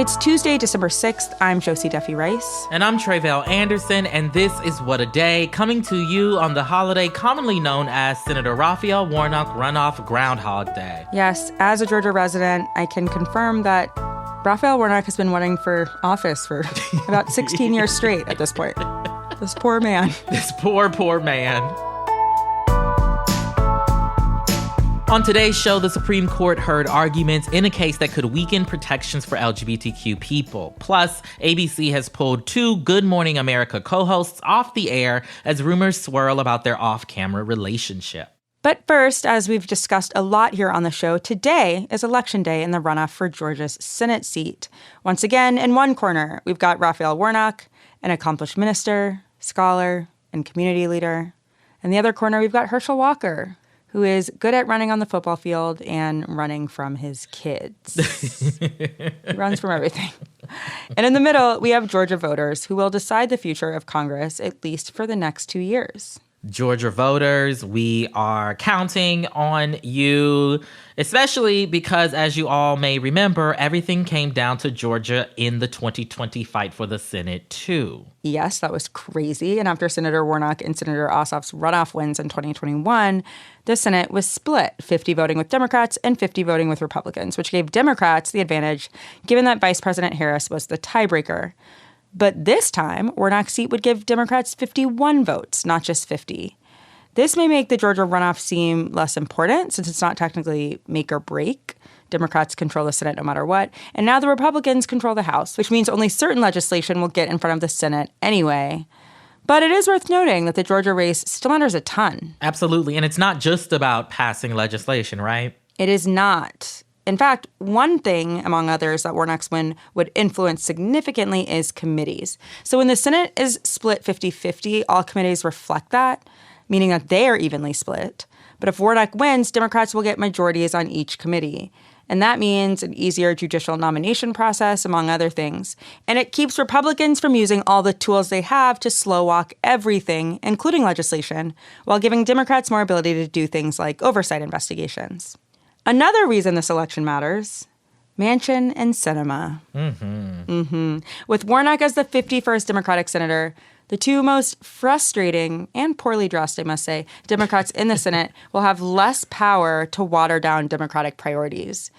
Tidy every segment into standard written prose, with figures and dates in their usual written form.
It's Tuesday, December 6th. I'm Josie Duffy Rice. And I'm Tre'vell Anderson, and this is What a Day, coming to you on the holiday commonly known as Senator Raphael Warnock runoff Groundhog Day. Yes, as a Georgia resident, I can confirm that Raphael Warnock has been running for office for about 16 years straight at this point. This poor man. This poor man. On today's show, the Supreme Court heard arguments in a case that could weaken protections for LGBTQ people. Plus, ABC has pulled 2 Good Morning America co-hosts off the air as rumors swirl about their off-camera relationship. But first, as we've discussed a lot here on the show, today is Election Day in the runoff for Georgia's Senate seat. Once again, in one corner, we've got Raphael Warnock, an accomplished minister, scholar, and community leader. In the other corner, we've got Herschel Walker, who is good at running on the football field and running from his kids. He runs from everything. And in the middle, we have Georgia voters who will decide the future of Congress, at least for the next 2 years. Georgia voters, we are counting on you, especially because, as you all may remember, everything came down to Georgia in the 2020 fight for the Senate, too. Yes, that was crazy. And after Senator Warnock and Senator Ossoff's runoff wins in 2021, the Senate was split, 50 voting with Democrats and 50 voting with Republicans, which gave Democrats the advantage, given that Vice President Harris was the tiebreaker. But this time, Warnock's seat would give Democrats 51 votes, not just 50. This may make the Georgia runoff seem less important, since it's not technically make or break. Democrats control the Senate no matter what. And now the Republicans control the House, which means only certain legislation will get in front of the Senate anyway. But it is worth noting that the Georgia race still matters a ton. Absolutely. And it's not just about passing legislation, right? It is not. In fact, one thing, among others, that Warnock's win would influence significantly is committees. So when the Senate is split 50-50, all committees reflect that, meaning that they are evenly split. But if Warnock wins, Democrats will get majorities on each committee. And that means an easier judicial nomination process, among other things. And it keeps Republicans from using all the tools they have to slow walk everything, including legislation, while giving Democrats more ability to do things like oversight investigations. Another reason this election matters, Manchin and Sinema. With Warnock as the 51st Democratic senator, the 2 most frustrating and poorly dressed, I must say, Democrats in the Senate will have less power to water down Democratic priorities.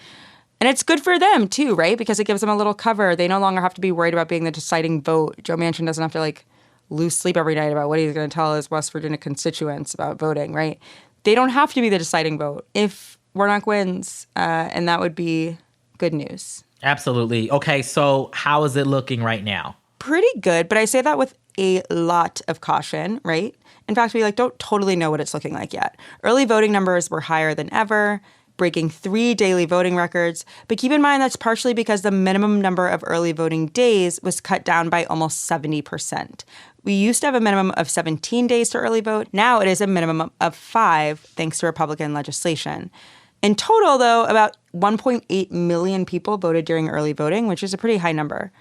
And it's good for them, too, right? Because it gives them a little cover. They no longer have to be worried about being the deciding vote. Joe Manchin doesn't have to, lose sleep every night about what he's going to tell his West Virginia constituents about voting, right? They don't have to be the deciding vote if Warnock wins, and that would be good news. Absolutely. Okay, so how is it looking right now? Pretty good, but I say that with a lot of caution, right? In fact, we don't totally know what it's looking like yet. Early voting numbers were higher than ever, breaking 3 daily voting records. But keep in mind that's partially because the minimum number of early voting days was cut down by almost 70%. We used to have a minimum of 17 days to early vote. Now it is a minimum of 5, thanks to Republican legislation. In total, though, about 1.8 million people voted during early voting, which is a pretty high number.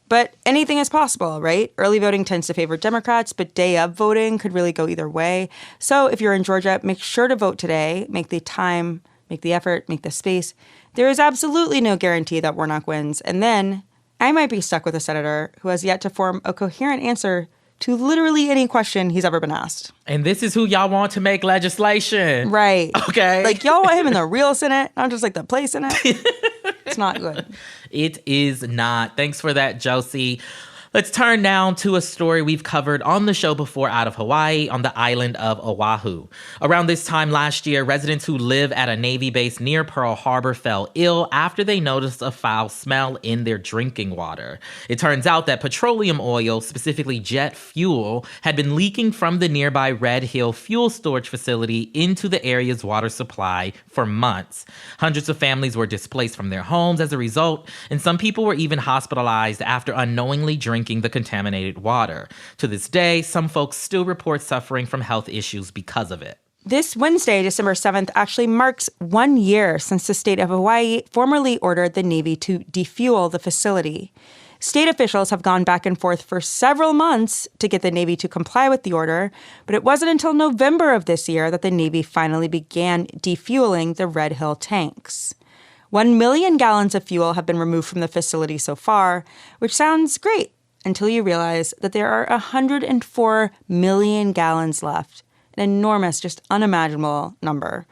But anything is possible, right? Early voting tends to favor Democrats, but day of voting could really go either way. So if you're in Georgia, make sure to vote today. Make the time, make the effort, make the space. There is absolutely no guarantee that Warnock wins. And then I might be stuck with a senator who has yet to form a coherent answer to literally any question he's ever been asked. And this is who y'all want to make legislation. Right. Okay. Y'all want him in the real Senate, not just the play Senate. It's not good. It is not. Thanks for that, Josie. Let's turn now to a story we've covered on the show before out of Hawaii on the island of Oahu. Around this time last year, residents who live at a Navy base near Pearl Harbor fell ill after they noticed a foul smell in their drinking water. It turns out that petroleum oil, specifically jet fuel, had been leaking from the nearby Red Hill fuel storage facility into the area's water supply for months. Hundreds of families were displaced from their homes as a result, and some people were even hospitalized after unknowingly drinking the contaminated water. To this day, some folks still report suffering from health issues because of it. This Wednesday, December 7th, actually marks 1 year since the state of Hawaii formally ordered the Navy to defuel the facility. State officials have gone back and forth for several months to get the Navy to comply with the order, but it wasn't until November of this year that the Navy finally began defueling the Red Hill tanks. 1 million gallons of fuel have been removed from the facility so far, which sounds great until you realize that there are 104 million gallons left. An enormous, just unimaginable number.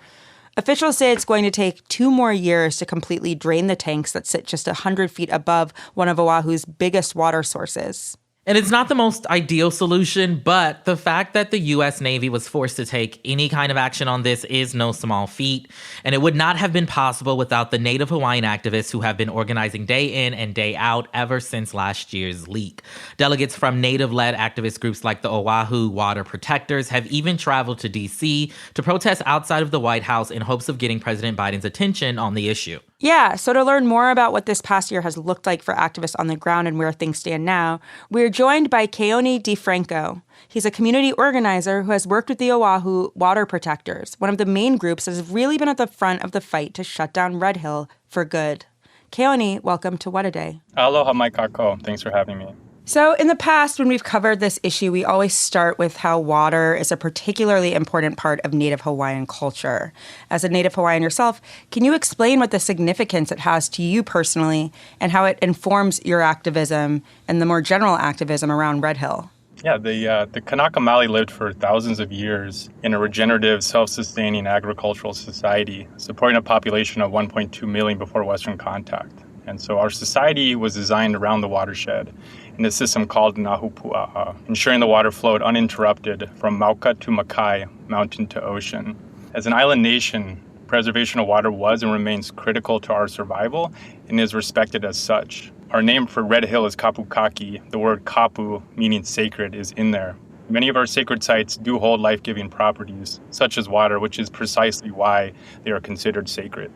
Officials say it's going to take 2 more years to completely drain the tanks that sit just 100 feet above one of Oahu's biggest water sources. And it's not the most ideal solution, but the fact that the U.S. Navy was forced to take any kind of action on this is no small feat. And it would not have been possible without the Native Hawaiian activists who have been organizing day in and day out ever since last year's leak. Delegates from Native-led activist groups like the Oahu Water Protectors have even traveled to D.C. to protest outside of the White House in hopes of getting President Biden's attention on the issue. Yeah, so to learn more about what this past year has looked like for activists on the ground and where things stand now, we're joined by Keoni DeFranco. He's a community organizer who has worked with the Oahu Water Protectors, one of the main groups that has really been at the front of the fight to shut down Red Hill for good. Keoni, welcome to What a Day. Aloha mai kako. Thanks for having me. So in the past, when we've covered this issue, we always start with how water is a particularly important part of Native Hawaiian culture. As a Native Hawaiian yourself, can you explain what the significance it has to you personally and how it informs your activism and the more general activism around Red Hill? Yeah, the Kanaka Maoli lived for thousands of years in a regenerative, self-sustaining agricultural society, supporting a population of 1.2 million before Western contact. And so our society was designed around the watershed in a system called Nahupua'a, ensuring the water flowed uninterrupted from Mauka to Makai, mountain to ocean. As an island nation, preservation of water was and remains critical to our survival and is respected as such. Our name for Red Hill is Kapukaki. The word kapu, meaning sacred, is in there. Many of our sacred sites do hold life-giving properties, such as water, which is precisely why they are considered sacred.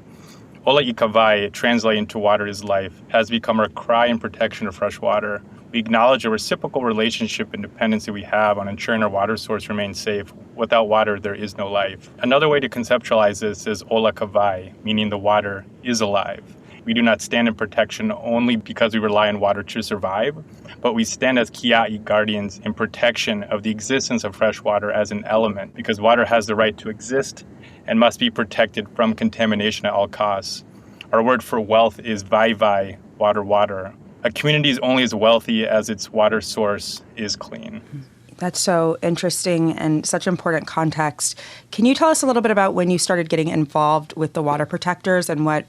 Ola Ikavai, translating to water is life, has become our cry in protection of fresh water. We acknowledge a reciprocal relationship and dependency we have on ensuring our water source remains safe. Without water, there is no life. Another way to conceptualize this is Ola Kavai, meaning the water is alive. We do not stand in protection only because we rely on water to survive, but we stand as Kia'i guardians in protection of the existence of fresh water as an element, because water has the right to exist and must be protected from contamination at all costs. Our word for wealth is vai, water. A community is only as wealthy as its water source is clean. That's so interesting and such important context. Can you tell us a little bit about when you started getting involved with the Water Protectors and what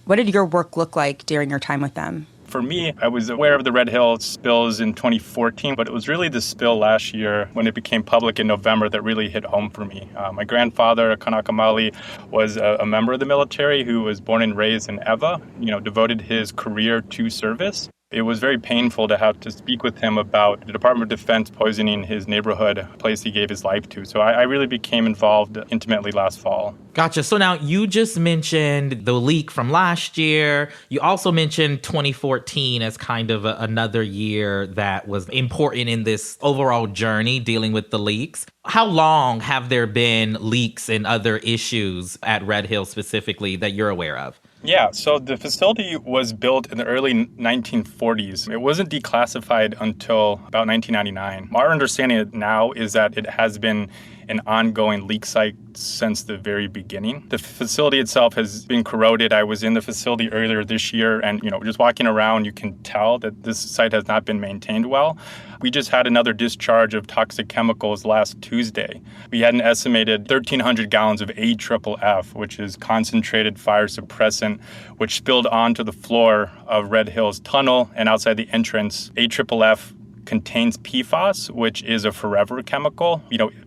did your work look like during your time with them? For me, I was aware of the Red Hill spills in 2014, but it was really the spill last year when it became public in November that really hit home for me. My grandfather, Kanaka Maoli, was a member of the military who was born and raised in Ewa, devoted his career to service. It was very painful to have to speak with him about the Department of Defense poisoning his neighborhood, a place he gave his life to. So I really became involved intimately last fall. Gotcha. So now you just mentioned the leak from last year. You also mentioned 2014 as kind of another year that was important in this overall journey dealing with the leaks. How long have there been leaks and other issues at Red Hill specifically that you're aware of? Yeah, so the facility was built in the early 1940s. It wasn't declassified until about 1999. Our understanding now is that it has been an ongoing leak site since the very beginning. The facility itself has been corroded. I was in the facility earlier this year, and just walking around, you can tell that this site has not been maintained well. We just had another discharge of toxic chemicals last Tuesday. We had an estimated 1,300 gallons of AFFF, which is concentrated fire suppressant, which spilled onto the floor of Red Hill's tunnel and outside the entrance. AFFF contains PFAS, which is a forever chemical.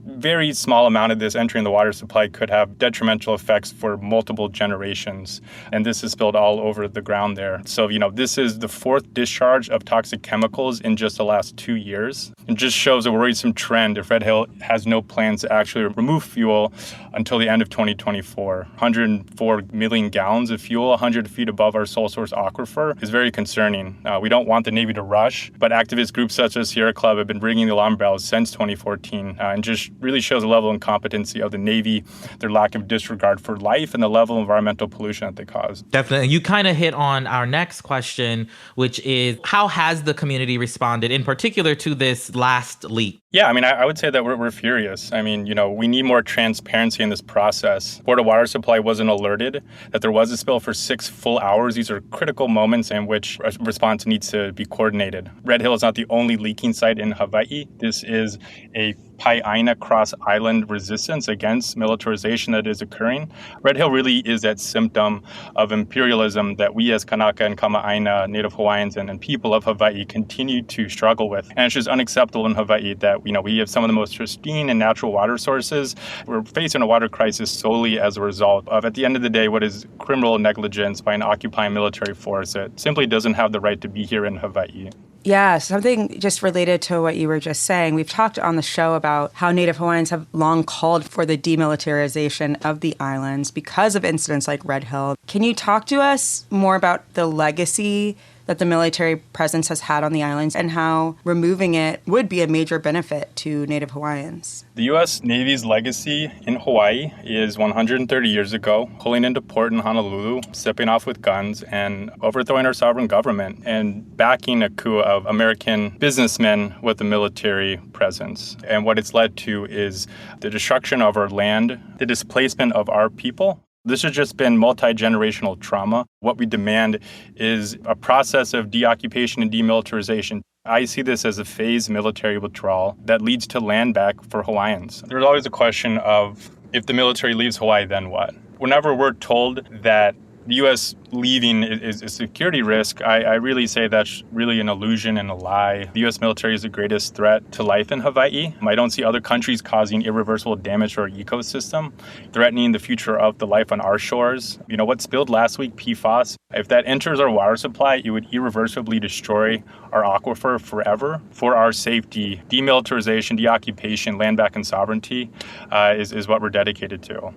Very small amount of this entering the water supply could have detrimental effects for multiple generations. And this is spilled all over the ground there. So, this is the fourth discharge of toxic chemicals in just the last 2 years. It just shows a worrisome trend if Red Hill has no plans to actually remove fuel until the end of 2024. 104 million gallons of fuel, 100 feet above our sole source aquifer is very concerning. We don't want the Navy to rush, but activist groups such as Sierra Club have been ringing the alarm bells since 2014 and just really shows the level of incompetency of the Navy, their lack of disregard for life, and the level of environmental pollution that they cause. Definitely. You kind of hit on our next question, which is how has the community responded in particular to this last leak? Yeah, I mean, I would say that we're furious. I mean, we need more transparency in this process. Board of Water Supply wasn't alerted that there was a spill for 6 full hours. These are critical moments in which a response needs to be coordinated. Red Hill is not the only leaking site in Hawaii. This is a Pai'aina cross-island resistance against militarization that is occurring. Red Hill really is that symptom of imperialism that we as Kanaka and Kama'aina, Native Hawaiians and people of Hawaii continue to struggle with. And it's just unacceptable in Hawaii that, we have some of the most pristine and natural water sources. We're facing a water crisis solely as a result of, at the end of the day, what is criminal negligence by an occupying military force that simply doesn't have the right to be here in Hawaii. Yeah, something just related to what you were just saying. We've talked on the show about how Native Hawaiians have long called for the demilitarization of the islands because of incidents like Red Hill. Can you talk to us more about the legacy that the military presence has had on the islands and how removing it would be a major benefit to Native Hawaiians? The U.S. Navy's legacy in Hawaii is 130 years ago, pulling into port in Honolulu, stepping off with guns, and overthrowing our sovereign government, and backing a coup of American businessmen with a military presence. And what it's led to is the destruction of our land, the displacement of our people. This has just been multi-generational trauma. What we demand is a process of deoccupation and demilitarization. I see this as a phased military withdrawal that leads to land back for Hawaiians. There's always a question of, if the military leaves Hawaii, then what? Whenever we're told that the U.S. leaving is a security risk, I really say that's really an illusion and a lie. The U.S. military is the greatest threat to life in Hawaii. I don't see other countries causing irreversible damage to our ecosystem, threatening the future of the life on our shores. What spilled last week, PFAS, if that enters our water supply, it would irreversibly destroy our aquifer forever. For our safety, demilitarization, deoccupation, land back and sovereignty is what we're dedicated to.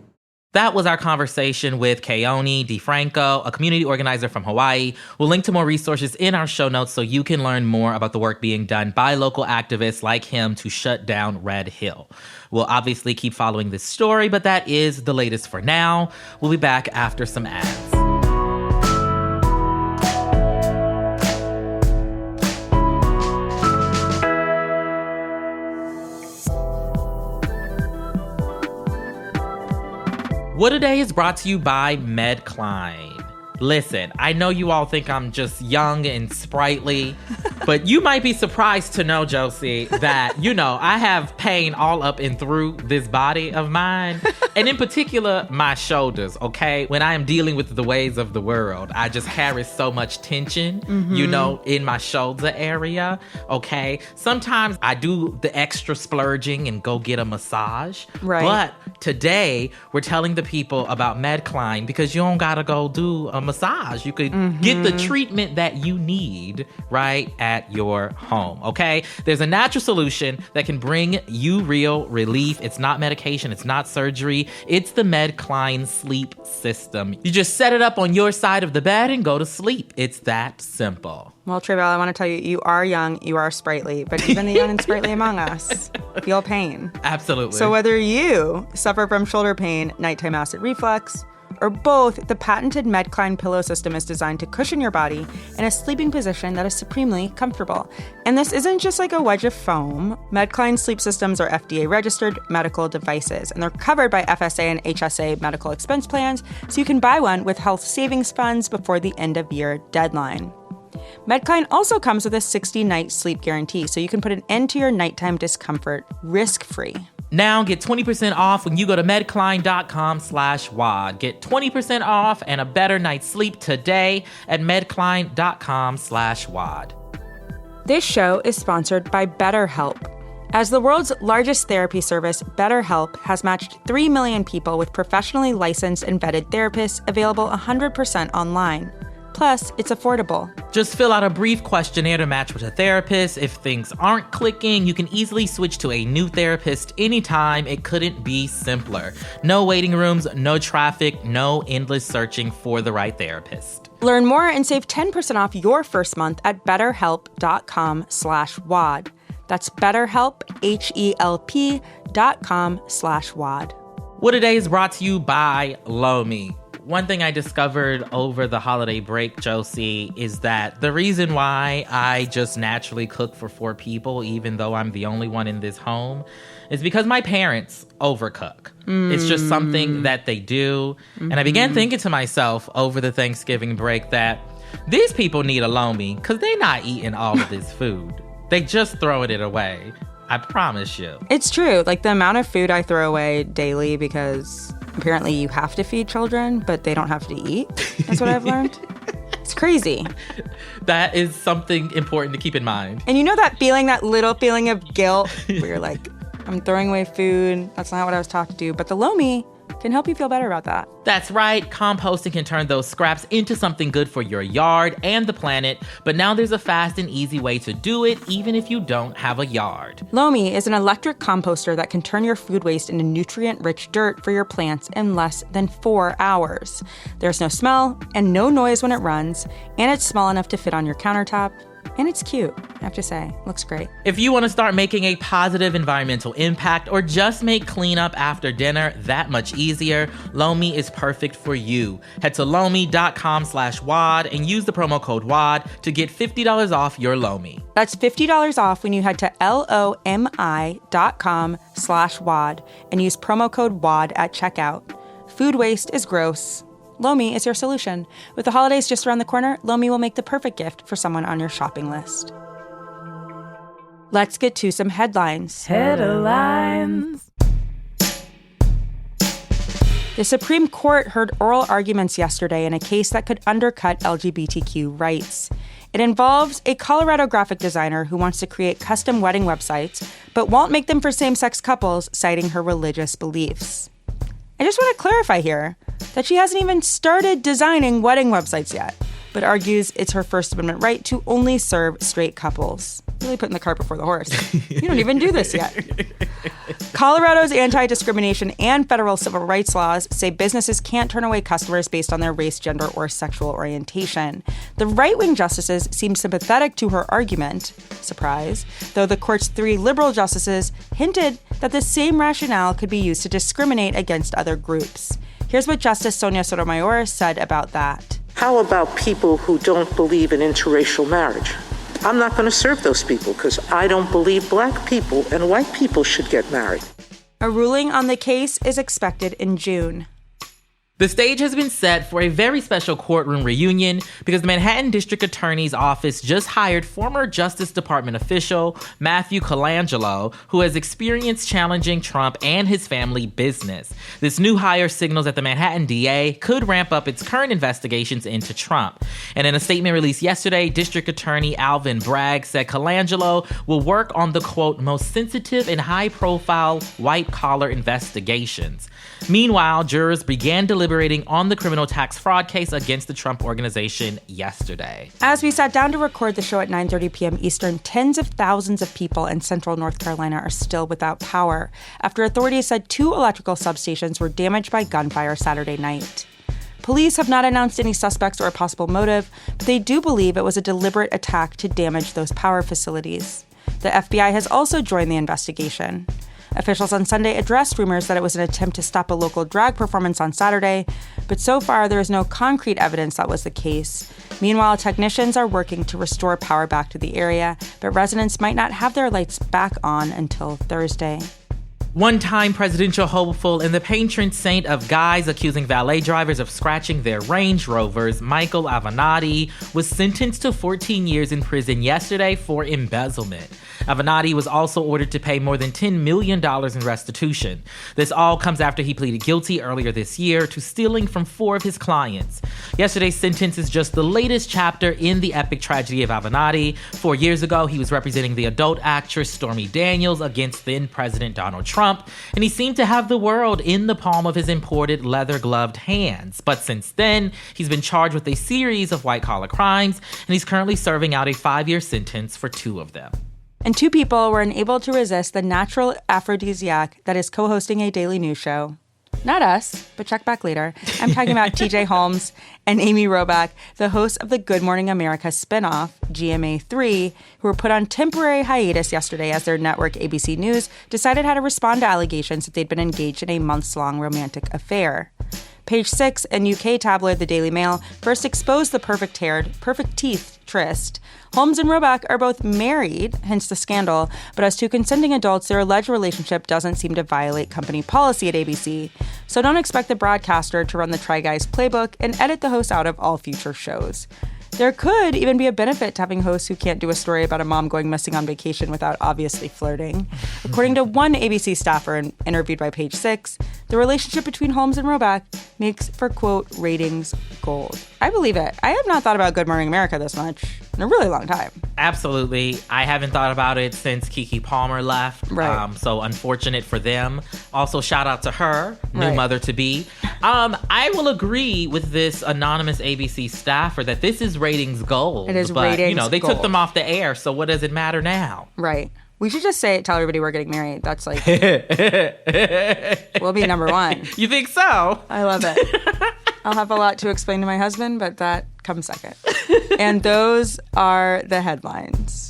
That was our conversation with Keoni DeFranco, a community organizer from Hawaii. We'll link to more resources in our show notes so you can learn more about the work being done by local activists like him to shut down Red Hill. We'll obviously keep following this story, but that is the latest for now. We'll be back after some ads. What Today is brought to you by Medcline. Listen, I know you all think I'm just young and sprightly, but you might be surprised to know, Josie, that, I have pain all up and through this body of mine, and in particular, my shoulders, okay? When I am dealing with the ways of the world, I just carry so much tension, in my shoulder area, okay? Sometimes I do the extra splurging and go get a massage, right? But today, we're telling the people about Medcline because you don't gotta go do a massage. You could get the treatment that you need right at your home, okay? There's a natural solution that can bring you real relief. It's not medication. It's not surgery. It's the Medcline sleep system. You just set it up on your side of the bed and go to sleep. It's that simple. Well, Tre'vell, I want to tell you, you are young, you are sprightly, but even the young and sprightly among us feel pain. Absolutely. So whether you suffer from shoulder pain, nighttime acid reflux, or both, the patented Medcline pillow system is designed to cushion your body in a sleeping position that is supremely comfortable. And this isn't just like a wedge of foam. Medcline sleep systems are FDA-registered medical devices, and they're covered by FSA and HSA medical expense plans, so you can buy one with health savings funds before the end-of-year deadline. Medcline also comes with a 60-night sleep guarantee, so you can put an end to your nighttime discomfort risk-free. Now get 20% off when you go to medcline.com/WAD. Get 20% off and a better night's sleep today at medcline.com/WAD. This show is sponsored by BetterHelp. As the world's largest therapy service, BetterHelp has matched 3 million people with professionally licensed and vetted therapists available 100% online. Plus, it's affordable. Just fill out a brief questionnaire to match with a therapist. If things aren't clicking, you can easily switch to a new therapist anytime. It couldn't be simpler. No waiting rooms, no traffic, no endless searching for the right therapist. Learn more and save 10% off your first month at betterhelp.com/WAD. That's BetterHelp, HELP.com/WAD. What Today is brought to you by Lomi. One thing I discovered over the holiday break, Josie, is that the reason why I just naturally cook for 4 people, even though I'm the only one in this home, is because my parents overcook. It's just something that they do. And I began thinking to myself over the Thanksgiving break that these people need a lomi because they're not eating all of this food. They just throwing it away. I promise you. It's true. Like the amount of food I throw away daily because apparently you have to feed children, but they don't have to eat. That's what I've learned. It's crazy. That is something important to keep in mind. And you know that feeling, that little feeling of guilt where you're like, I'm throwing away food. That's not what I was taught to do. But the lomi can help you feel better about that. That's right. Composting can turn those scraps into something good for your yard and the planet. But now there's a fast and easy way to do it, even if you don't have a yard. Lomi is an electric composter that can turn your food waste into nutrient-rich dirt for your plants in less than 4 hours. There's no smell and no noise when it runs, and it's small enough to fit on your countertop. And it's cute, I have to say. Looks great. If you want to start making a positive environmental impact or just make cleanup after dinner that much easier, Lomi is perfect for you. Head to lomi.com/WAD and use the promo code WAD to get $50 off your Lomi. That's $50 off when you head to lomi.com/WAD and use promo code WAD at checkout. Food waste is gross. Lomi is your solution. With the holidays just around the corner, Lomi will make the perfect gift for someone on your shopping list. Let's get to some headlines. Headlines. The Supreme Court heard oral arguments yesterday in a case that could undercut LGBTQ rights. It involves a Colorado graphic designer who wants to create custom wedding websites, but won't make them for same-sex couples, citing her religious beliefs. I just want to clarify here that she hasn't even started designing wedding websites yet, but argues it's her First Amendment right to only serve straight couples. Really putting the cart before the horse. You don't even do this yet. Colorado's anti-discrimination and federal civil rights laws say businesses can't turn away customers based on their race, gender, or sexual orientation. The right-wing justices seem sympathetic to her argument, surprise, though the court's 3 liberal justices hinted that the same rationale could be used to discriminate against other groups. Here's what Justice Sonia Sotomayor said about that. How about people who don't believe in interracial marriage? I'm not going to serve those people because I don't believe black people and white people should get married. A ruling on the case is expected in June. The stage has been set for a very special courtroom reunion because the Manhattan District Attorney's Office just hired former Justice Department official Matthew Colangelo, who has experience challenging Trump and his family business. This new hire signals that the Manhattan DA could ramp up its current investigations into Trump. And in a statement released yesterday, District Attorney Alvin Bragg said Colangelo will work on the, quote, most sensitive and high-profile white-collar investigations. Meanwhile, jurors began deliberating on the criminal tax fraud case against the Trump Organization yesterday. As we sat down to record the show at 9:30 p.m. Eastern, tens of thousands of people in central North Carolina are still without power after authorities said 2 electrical substations were damaged by gunfire Saturday night. Police have not announced any suspects or a possible motive, but they do believe it was a deliberate attack to damage those power facilities. The FBI has also joined the investigation. Officials on Sunday addressed rumors that it was an attempt to stop a local drag performance on Saturday, but so far there is no concrete evidence that was the case. Meanwhile, technicians are working to restore power back to the area, but residents might not have their lights back on until Thursday. One-time presidential hopeful and the patron saint of guys accusing valet drivers of scratching their Range Rovers, Michael Avenatti, was sentenced to 14 years in prison yesterday for embezzlement. Avenatti was also ordered to pay more than $10 million in restitution. This all comes after he pleaded guilty earlier this year to stealing from 4 of his clients. Yesterday's sentence is just the latest chapter in the epic tragedy of Avenatti. 4 years ago, he was representing the adult actress Stormy Daniels against then-President Donald Trump, and he seemed to have the world in the palm of his imported leather-gloved hands. But since then, he's been charged with a series of white-collar crimes, and he's currently serving out a 5-year sentence for 2 of them. And 2 people were unable to resist the natural aphrodisiac that is co-hosting a daily news show. Not us, but check back later. I'm talking about TJ Holmes and Amy Robach, the hosts of the Good Morning America spinoff, GMA3, who were put on temporary hiatus yesterday as their network ABC News decided how to respond to allegations that they'd been engaged in a months-long romantic affair. Page 6 and UK tabloid The Daily Mail first exposed the perfect-haired, perfect-teethed tryst. Holmes and Roback are both married, hence the scandal, but as two consenting adults, their alleged relationship doesn't seem to violate company policy at ABC. So don't expect the broadcaster to run the Try Guys playbook and edit the host out of all future shows. There could even be a benefit to having hosts who can't do a story about a mom going missing on vacation without obviously flirting. According to one ABC staffer interviewed by Page 6, the relationship between Holmes and Roback makes for, quote, ratings gold. I believe it. I have not thought about Good Morning America this much in a really long time. Absolutely. I haven't thought about it since Keke Palmer left. Right. So unfortunate for them. Also, shout out to her, new Right. mother-to-be. I will agree with this anonymous ABC staffer that this is ratings gold. It is but, ratings they gold. took them off the air, so what does it matter now? Right. We should just tell everybody we're getting married. That's like, we'll be number one. You think so? I love it. I'll have a lot to explain to my husband, but that comes second. And those are the headlines.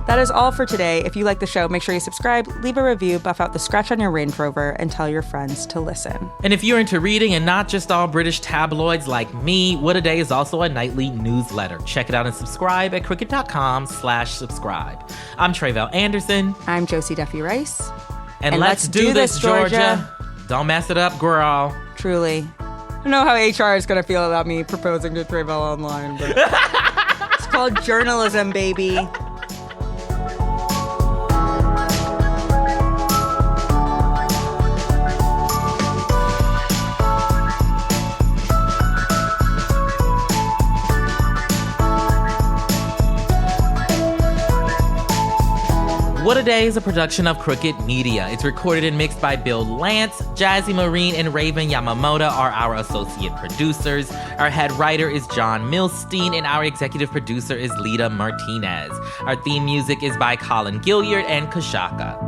That is all for today. If you like the show, make sure you subscribe, leave a review, buff out the scratch on your Range Rover, and tell your friends to listen. And if you're into reading and not just all British tabloids like me, What a Day is also a nightly newsletter. Check it out and subscribe at cricket.com/subscribe. I'm Tre'vell Anderson. I'm Josie Duffy Rice. And let's do this, Georgia. Don't mess it up, girl. Truly. I don't know how HR is going to feel about me proposing to Tre'vell online, but it's called journalism, baby. What a Day is a production of Crooked Media. It's recorded and mixed by Bill Lance. Jazzy Marine and Raven Yamamoto are our associate producers. Our head writer is John Milstein, and our executive producer is Lita Martinez. Our theme music is by Colin Gilliard and Kashaka.